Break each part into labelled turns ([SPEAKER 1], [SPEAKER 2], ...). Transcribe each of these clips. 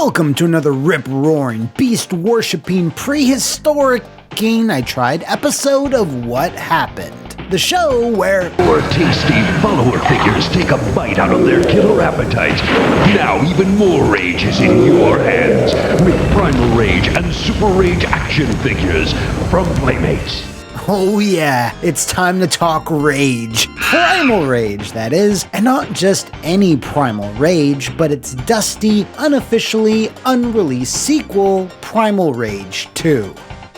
[SPEAKER 1] Welcome to another rip-roaring, beast-worshipping, prehistoric I tried episode of What Happened. The show where
[SPEAKER 2] more tasty follower figures take a bite out of their killer appetite. Now even more rage is in your hands with Primal Rage and Super Rage action figures from Playmates.
[SPEAKER 1] oh yeah, it's time to talk Rage. Primal Rage, that is. And not just any Primal Rage, but its dusty, unofficially unreleased sequel, Primal Rage 2.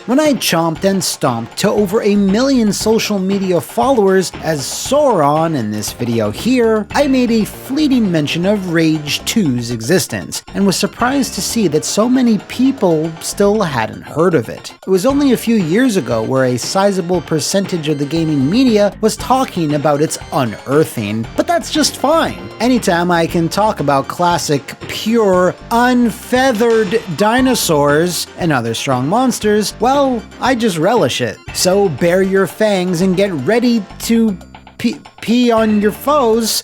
[SPEAKER 1] When I chomped and stomped to over 1 million social media followers as Sauron in this video here, I made a fleeting mention of Rage 2's existence, and was surprised to see that so many people still hadn't heard of it. It was only a few years ago where a sizable percentage of the gaming media was talking about its unearthing, but that's just fine. Anytime I can talk about classic, pure, unfeathered dinosaurs and other strong monsters, well, I just relish it. So bare your fangs and get ready to pee on your foes,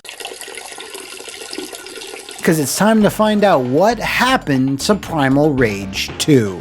[SPEAKER 1] because it's time to find out what happened to Primal Rage 2.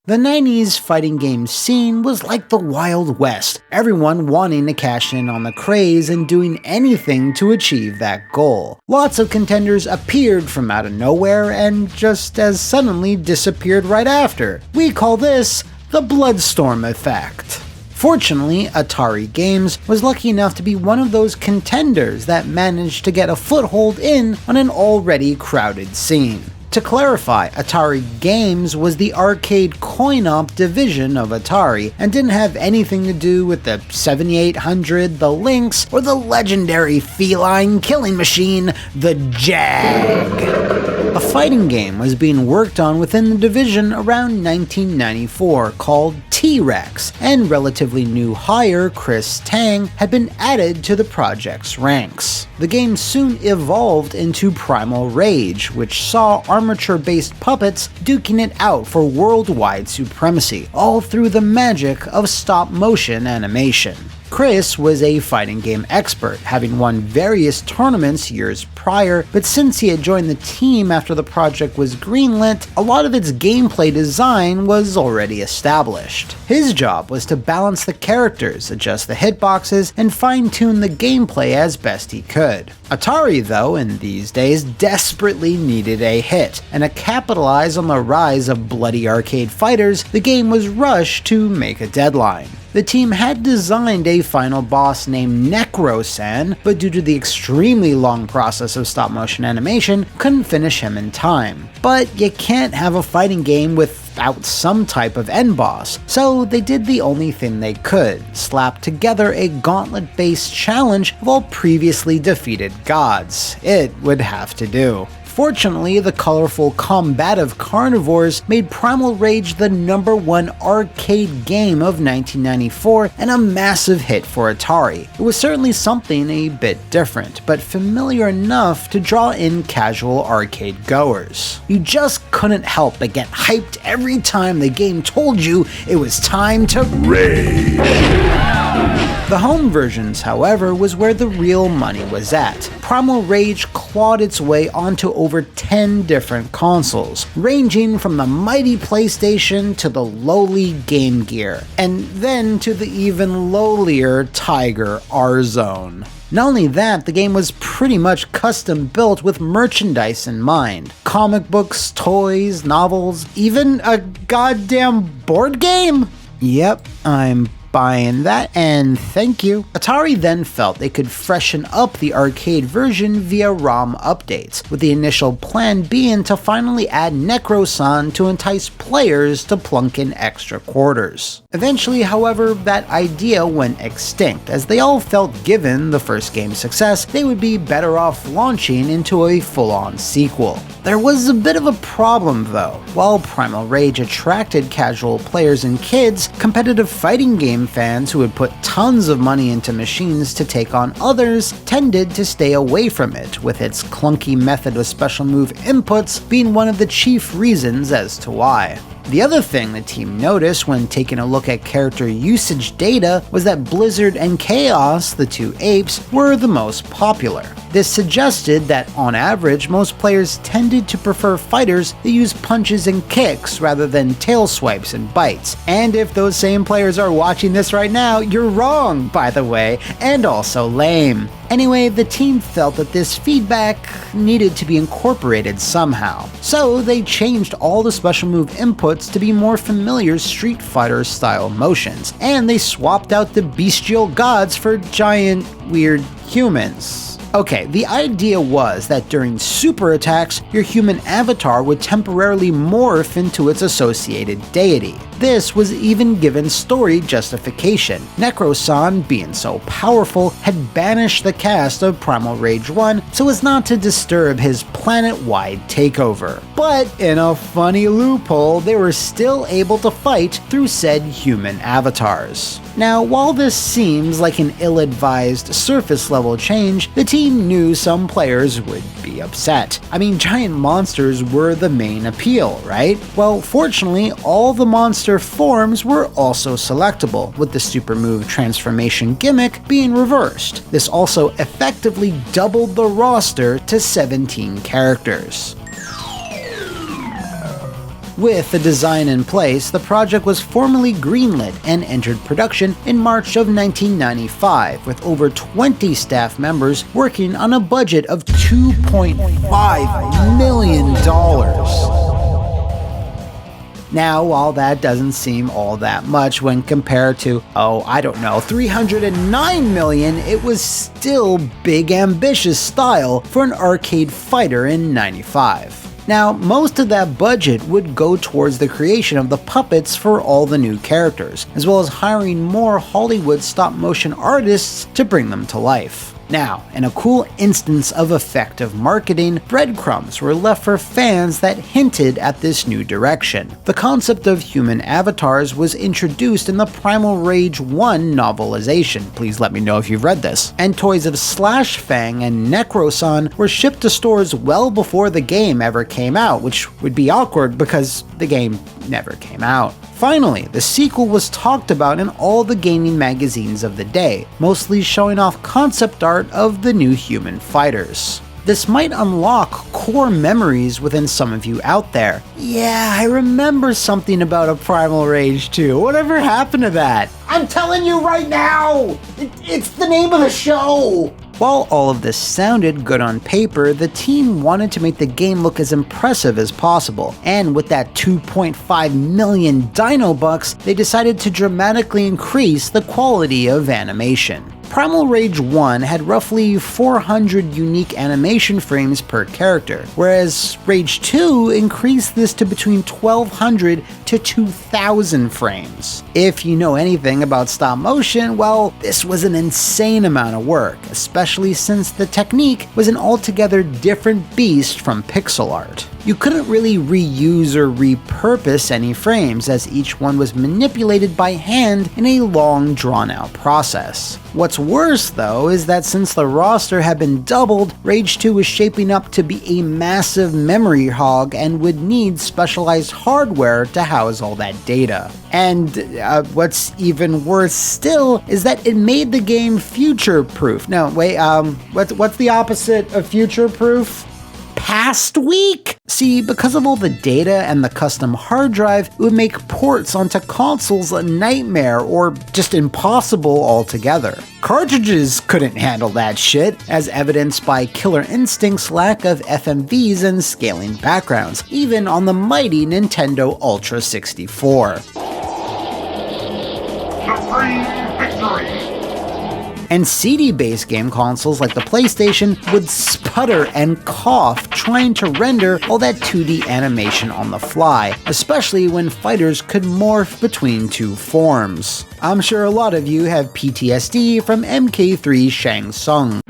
[SPEAKER 1] The 90s fighting game scene was like the Wild West, everyone wanting to cash in on the craze and doing anything to achieve that goal. Lots of contenders appeared from out of nowhere and just as suddenly disappeared right after. We call this the Bloodstorm effect. Fortunately, Atari Games was lucky enough to be one of those contenders that managed to get a foothold in on an already crowded scene. To clarify, Atari Games was the arcade coin-op division of Atari, and didn't have anything to do with the 7800, the Lynx, or the legendary feline killing machine, the Jag. A fighting game was being worked on within the division around 1994 called T-Rex, and relatively new hire Chris Tang had been added to the project's ranks. The game soon evolved into Primal Rage, which saw armature-based puppets duking it out for worldwide supremacy, all through the magic of stop-motion animation. Chris was a fighting game expert, having won various tournaments years prior, but since he had joined the team after the project was greenlit, a lot of its gameplay design was already established. His job was to balance the characters, adjust the hitboxes, and fine-tune the gameplay as best he could. Atari, though, in these days, desperately needed a hit, and to capitalize on the rise of bloody arcade fighters, the game was rushed to make a deadline. The team had designed a final boss named Necro-san, but due to the extremely long process of stop-motion animation, couldn't finish him in time. But you can't have a fighting game without some type of end boss, so they did the only thing they could, slap together a gauntlet-based challenge of all previously defeated gods. It would have to do. Fortunately, the colorful, combative carnivores made Primal Rage the #1 arcade game of 1994 and a massive hit for Atari. It was certainly something a bit different, but familiar enough to draw in casual arcade goers. You just couldn't help but get hyped every time the game told you it was time to rage. The home versions, however, was where the real money was at. Primal Rage clawed its way onto over 10 different consoles, ranging from the mighty PlayStation to the lowly Game Gear, and then to the even lowlier Tiger R-Zone. Not only that, the game was pretty much custom built with merchandise in mind. Comic books, toys, novels, even a goddamn board game? Yep, I'm buying that, and thank you. Atari then felt they could freshen up the arcade version via ROM updates, with the initial plan being to finally add Necro-san to entice players to plunk in extra quarters. Eventually, however, that idea went extinct, as they all felt given the first game's success, they would be better off launching into a full-on sequel. There was a bit of a problem though. While Primal Rage attracted casual players and kids, competitive fighting game fans who had put tons of money into machines to take on others tended to stay away from it, with its clunky method of special move inputs being one of the chief reasons as to why. The other thing the team noticed when taking a look at character usage data was that Blizzard and Chaos, the two apes, were the most popular. This suggested that, on average, most players tended to prefer fighters that use punches and kicks rather than tail swipes and bites. And if those same players are watching this right now, you're wrong, by the way, and also lame. Anyway, the team felt that this feedback needed to be incorporated somehow. So they changed all the special move inputs to be more familiar Street Fighter style motions, and they swapped out the bestial gods for giant, weird humans. Okay, the idea was that during super attacks, your human avatar would temporarily morph into its associated deity. This was even given story justification. Necro-san, being so powerful, had banished the cast of Primal Rage 1 so as not to disturb his planet-wide takeover. But in a funny loophole, they were still able to fight through said human avatars. Now, while this seems like an ill-advised surface-level change, the team knew some players would be upset. I mean, giant monsters were the main appeal, right? Well, fortunately, all the monster forms were also selectable, with the super move transformation gimmick being reversed. This also effectively doubled the roster to 17 characters. With the design in place, the project was formally greenlit and entered production in March of 1995, with over 20 staff members working on a budget of $2.5 million. Now, while that doesn't seem all that much when compared to, $309 million, it was still big ambitious style for an arcade fighter in '95. Now, most of that budget would go towards the creation of the puppets for all the new characters, as well as hiring more Hollywood stop-motion artists to bring them to life. Now, in a cool instance of effective marketing, breadcrumbs were left for fans that hinted at this new direction. The concept of human avatars was introduced in the Primal Rage 1 novelization, please let me know if you've read this, and toys of Slash Fang and Necro-san were shipped to stores well before the game ever came out, which would be awkward because the game never came out. Finally, the sequel was talked about in all the gaming magazines of the day, mostly showing off concept art of the new human fighters. This might unlock core memories within some of you out there. Yeah, I remember something about a Primal Rage 2. Whatever happened to that? I'm telling you right now! It's the name of the show! While all of this sounded good on paper, the team wanted to make the game look as impressive as possible, and with that 2.5 million Dino Bucks, they decided to dramatically increase the quality of animation. Primal Rage 1 had roughly 400 unique animation frames per character, whereas Rage 2 increased this to between 1,200 to 2,000 frames. If you know anything about stop motion, well, this was an insane amount of work, especially since the technique was an altogether different beast from pixel art. You couldn't really reuse or repurpose any frames, as each one was manipulated by hand in a long, drawn-out process. What's worse, though, is that since the roster had been doubled, Rage 2 was shaping up to be a massive memory hog and would need specialized hardware to house all that data. And what's even worse still is that it made the game future-proof. No, wait, what's the opposite of future-proof? Past week? See, because of all the data and the custom hard drive, it would make ports onto consoles a nightmare or just impossible altogether. Cartridges couldn't handle that shit, as evidenced by Killer Instinct's lack of FMVs and scaling backgrounds, even on the mighty Nintendo Ultra 64.
[SPEAKER 3] Supreme victory!
[SPEAKER 1] And CD-based game consoles like the PlayStation would sputter and cough trying to render all that 2D animation on the fly, especially when fighters could morph between two forms. I'm sure a lot of you have PTSD from MK3 Shang Tsung.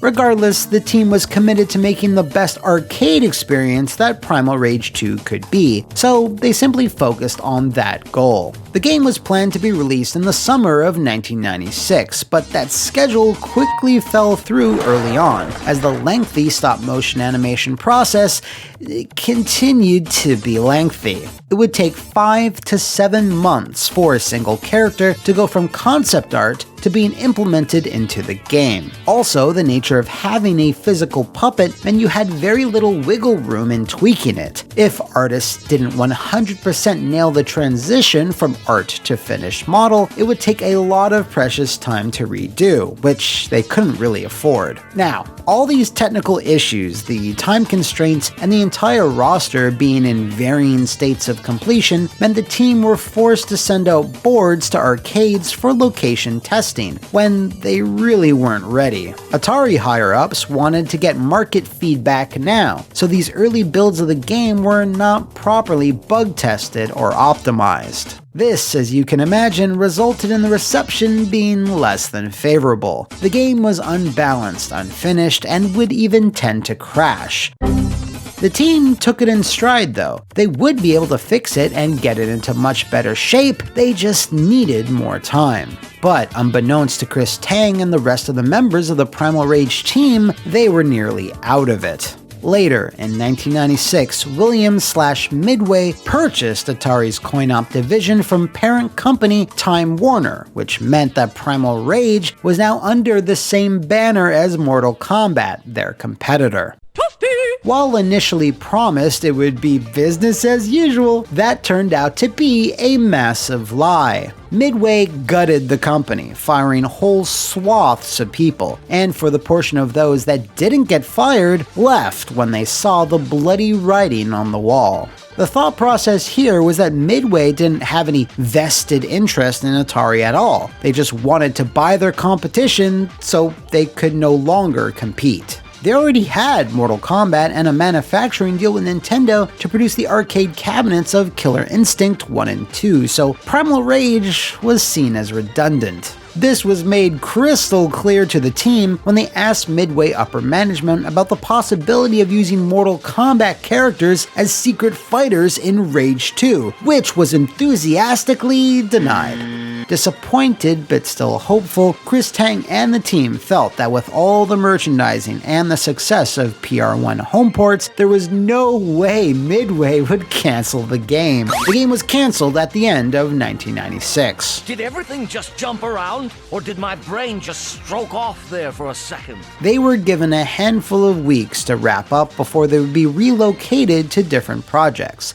[SPEAKER 1] Regardless, the team was committed to making the best arcade experience that Primal Rage 2 could be, so they simply focused on that goal. The game was planned to be released in the summer of 1996, but that schedule quickly fell through early on, as the lengthy stop-motion animation process continued to be lengthy. it would take 5 to 7 months for a single character to go from concept art to being implemented into the game. Also, the nature of having a physical puppet meant you had very little wiggle room in tweaking it. If artists didn't 100% nail the transition from art to finished model, it would take a lot of precious time to redo, which they couldn't really afford. Now, all these technical issues, the time constraints, and the entire roster being in varying states of completion meant the team were forced to send out boards to arcades for location testing when they really weren't ready. Atari higher-ups wanted to get market feedback now, so these early builds of the game were not properly bug tested or optimized. This, as you can imagine, resulted in the reception being less than favorable. The game was unbalanced, unfinished, and would even tend to crash. The team took it in stride though. They would be able to fix it and get it into much better shape, they just needed more time. But unbeknownst to Chris Tang and the rest of the members of the Primal Rage team, they were nearly out of it. Later, in 1996, Williams/Midway purchased Atari's coin-op division from parent company Time Warner, which meant that Primal Rage was now under the same banner as Mortal Kombat, their competitor. While initially promised it would be business as usual, that turned out to be a massive lie. Midway gutted the company, firing whole swaths of people, and for the portion of those that didn't get fired, left when they saw the bloody writing on the wall. The thought process here was that Midway didn't have any vested interest in Atari at all. They just wanted to buy their competition so they could no longer compete. They already had Mortal Kombat and a manufacturing deal with Nintendo to produce the arcade cabinets of Killer Instinct 1 and 2, so Primal Rage was seen as redundant. This was made crystal clear to the team when they asked Midway upper management about the possibility of using Mortal Kombat characters as secret fighters in Rage 2, which was enthusiastically denied. Disappointed but still hopeful, Chris Tang and the team felt that with all the merchandising and the success of PR1 home ports, there was no way Midway would cancel the game. The game was canceled at the end of 1996.
[SPEAKER 4] Did everything just jump around, or did my brain just stroke off there for a second?
[SPEAKER 1] They were given a handful of weeks to wrap up before they would be relocated to different projects.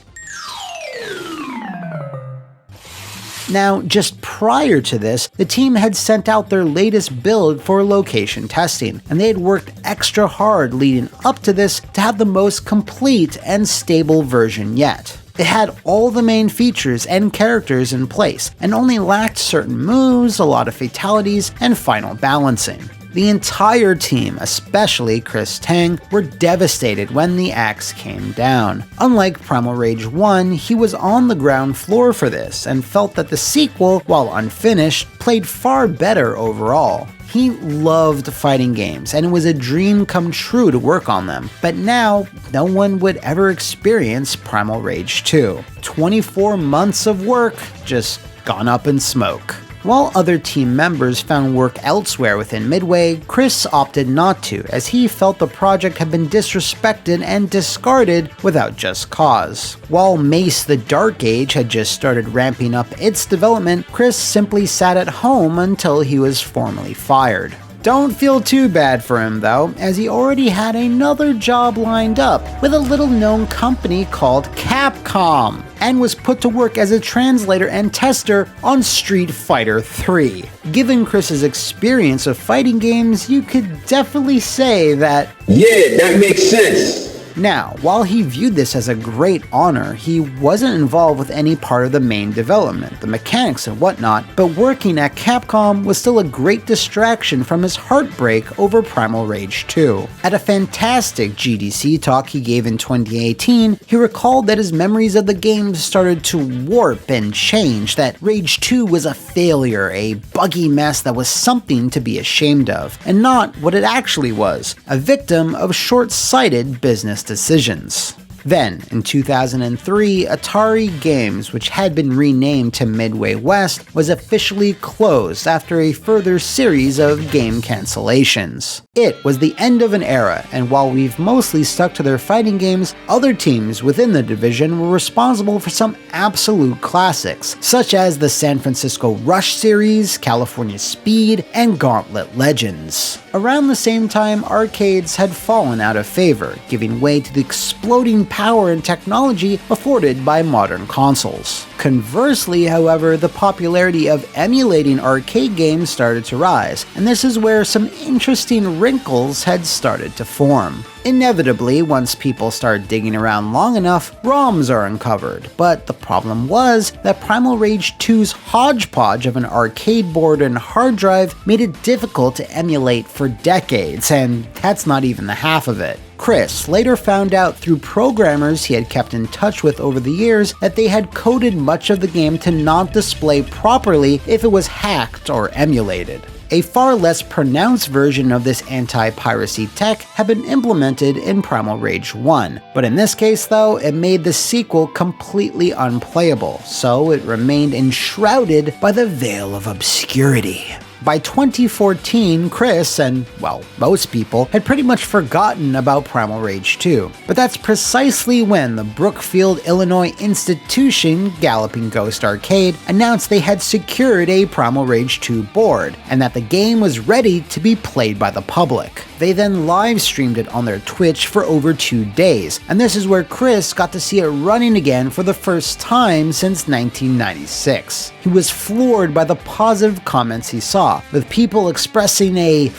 [SPEAKER 1] Now, just prior to this, the team had sent out their latest build for location testing, and they had worked extra hard leading up to this to have the most complete and stable version yet. It had all the main features and characters in place, and only lacked certain moves, a lot of fatalities, and final balancing. The entire team, especially Chris Tang, were devastated when the axe came down. Unlike Primal Rage 1, he was on the ground floor for this, and felt that the sequel, while unfinished, played far better overall. He loved fighting games, and it was a dream come true to work on them, but now, no one would ever experience Primal Rage 2. 24 months of work just gone up in smoke. While other team members found work elsewhere within Midway, Chris opted not to, as he felt the project had been disrespected and discarded without just cause. While Mace the Dark Age had just started ramping up its development, Chris simply sat at home until he was formally fired. Don't feel too bad for him though, as he already had another job lined up with a little-known company called Capcom, and was put to work as a translator and tester on Street Fighter 3. Given Chris's experience of fighting games, you could definitely say that,
[SPEAKER 5] yeah, that makes sense.
[SPEAKER 1] Now, while he viewed this as a great honor, he wasn't involved with any part of the main development, the mechanics and whatnot, but working at Capcom was still a great distraction from his heartbreak over Primal Rage 2. At a fantastic GDC talk he gave in 2018, he recalled that his memories of the game started to warp and change, that Rage 2 was a failure, a buggy mess that was something to be ashamed of, and not what it actually was, a victim of short-sighted business decisions. Then, in 2003, Atari Games, which had been renamed to Midway West, was officially closed after a further series of game cancellations. It was the end of an era, and while we've mostly stuck to their fighting games, other teams within the division were responsible for some absolute classics, such as the San Francisco Rush series, California Speed, and Gauntlet Legends. Around the same time, arcades had fallen out of favor, giving way to the exploding power and technology afforded by modern consoles. Conversely, however, the popularity of emulating arcade games started to rise, and this is where some interesting wrinkles had started to form. Inevitably, once people start digging around long enough, ROMs are uncovered, but the problem was that Primal Rage 2's hodgepodge of an arcade board and hard drive made it difficult to emulate for decades, and that's not even the half of it. Chris later found out through programmers he had kept in touch with over the years that they had coded much of the game to not display properly if it was hacked or emulated. A far less pronounced version of this anti-piracy tech had been implemented in Primal Rage 1, but in this case though, it made the sequel completely unplayable, so it remained enshrouded by the veil of obscurity. By 2014, Chris, and well, most people, had pretty much forgotten about Primal Rage 2. But that's precisely when the Brookfield, Illinois institution, Galloping Ghost Arcade, announced they had secured a Primal Rage 2 board, and that the game was ready to be played by the public. They then live streamed it on their Twitch for over 2 days, and this is where Chris got to see it running again for the first time since 1996. He was floored by the positive comments he saw, with people expressing a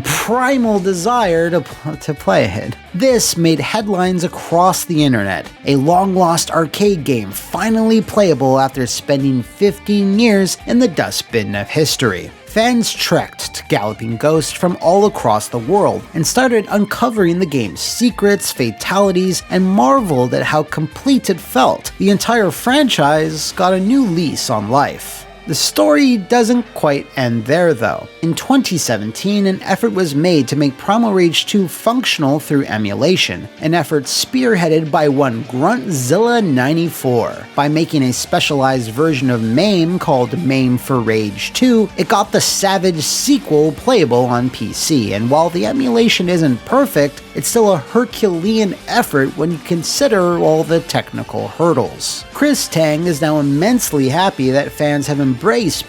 [SPEAKER 1] primal desire to play it. This made headlines across the internet. A long-lost arcade game finally playable after spending 15 years in the dustbin of history. Fans trekked to Galloping Ghost from all across the world and started uncovering the game's secrets, fatalities, and marveled at how complete it felt. The entire franchise got a new lease on life. The story doesn't quite end there though. In 2017, an effort was made to make Primal Rage 2 functional through emulation, an effort spearheaded by one Gruntzilla94. By making a specialized version of MAME called MAME for Rage 2, it got the Savage sequel playable on PC, and while the emulation isn't perfect, it's still a Herculean effort when you consider all the technical hurdles. Chris Tang is now immensely happy that fans have embraced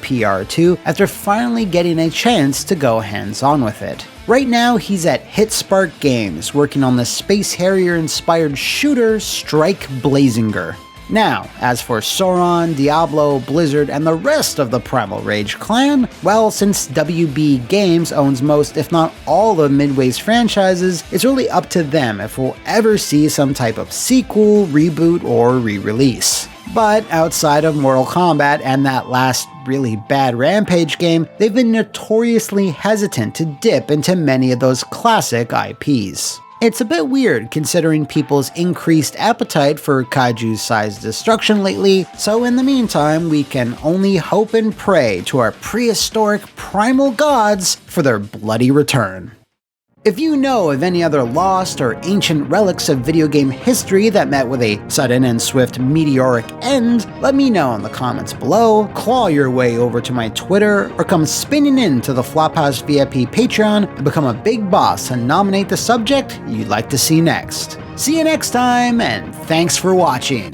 [SPEAKER 1] PR2 after finally getting a chance to go hands-on with it. Right now, he's at Hitspark Games, working on the Space Harrier-inspired shooter Strike Blazinger. Now, as for Sauron, Diablo, Blizzard, and the rest of the Primal Rage clan, well, since WB Games owns most, if not all of Midway's franchises, it's really up to them if we'll ever see some type of sequel, reboot, or re-release. But outside of Mortal Kombat and that last really bad Rampage game, they've been notoriously hesitant to dip into many of those classic IPs. It's a bit weird considering people's increased appetite for kaiju-sized destruction lately, so in the meantime, we can only hope and pray to our prehistoric primal gods for their bloody return. If you know of any other lost or ancient relics of video game history that met with a sudden and swift meteoric end, let me know in the comments below, claw your way over to my Twitter, or come spinning into the Flophouse VIP Patreon and become a big boss and nominate the subject you'd like to see next. See you next time, and thanks for watching!